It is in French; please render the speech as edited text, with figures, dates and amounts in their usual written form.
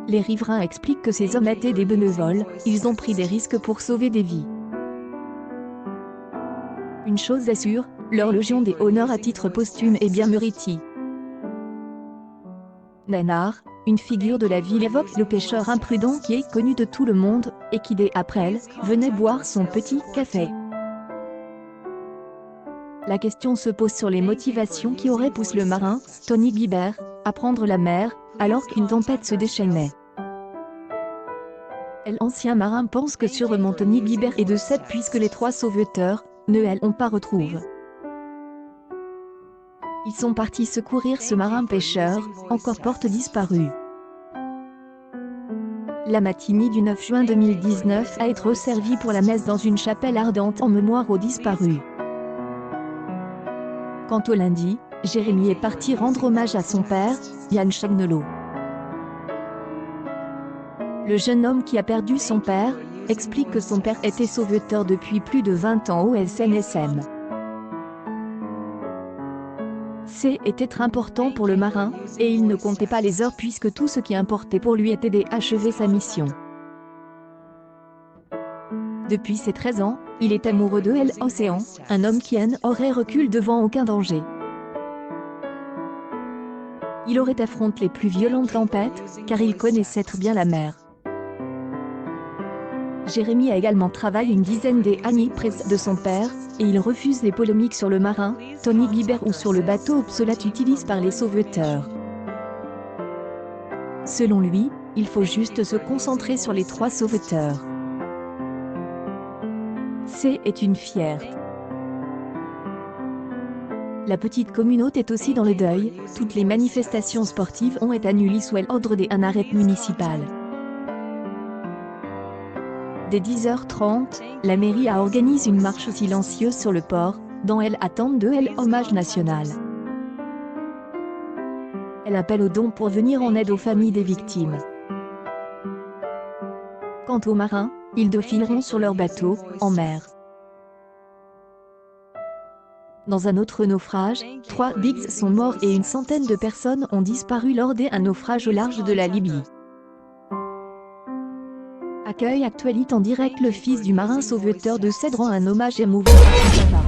Les riverains expliquent que ces hommes étaient des bénévoles, ils ont pris des risques pour sauver des vies. Une chose est sûre, leur Légion des honneurs à titre posthume est bien méritée. Nanar, une figure de la ville, évoque le pêcheur imprudent qui est connu de tout le monde, et qui dès après elle, venait boire son petit café. La question se pose sur les motivations qui auraient poussé le marin, Tony Guibert, à prendre la mer, alors qu'une tempête se déchaînait. L'ancien marin pense que sûrement Tony Guibert est de cette puisque les trois sauveteurs, ne l'ont pas retrouvé. Ils sont partis secourir ce marin pêcheur, encore porte disparu. La matinée du 9 juin 2019 a été servie pour la messe dans une chapelle ardente en mémoire aux disparus. Quant au lundi, Jérémy est parti rendre hommage à son père, Yann Chagnelot. Le jeune homme qui a perdu son père, explique que son père était sauveteur depuis plus de 20 ans au SNSM. Était important pour le marin, et il ne comptait pas les heures puisque tout ce qui importait pour lui était d'achever sa mission. Depuis ses 13 ans, il est amoureux de l'océan, un homme qui aurait recul devant aucun danger. Il aurait affronté les plus violentes tempêtes, car il connaissait très bien la mer. Jérémy a également travaillé une dizaine d'années près de son père, et il refuse les polémiques sur le marin, Tony Guibert ou sur le bateau obsolète utilisé par les sauveteurs. Selon lui, il faut juste se concentrer sur les trois sauveteurs. Est une fierté. La petite communauté est aussi dans le deuil, toutes les manifestations sportives ont été annulées sous l'ordre d'un arrêt municipal. Dès 10h30, la mairie a organisé une marche silencieuse sur le port, dans l'attente de l'hommage national. Elle appelle aux dons pour venir en aide aux familles des victimes. Quant aux marins, ils défileront sur leur bateau, en mer. Dans un autre naufrage, 3 Bigs sont morts et une centaine de personnes ont disparu lors d'un naufrage au large de la Libye. Accueil Actualité en direct. Le fils du marin sauveteur de Cèdre rend un hommage émouvant à son papa.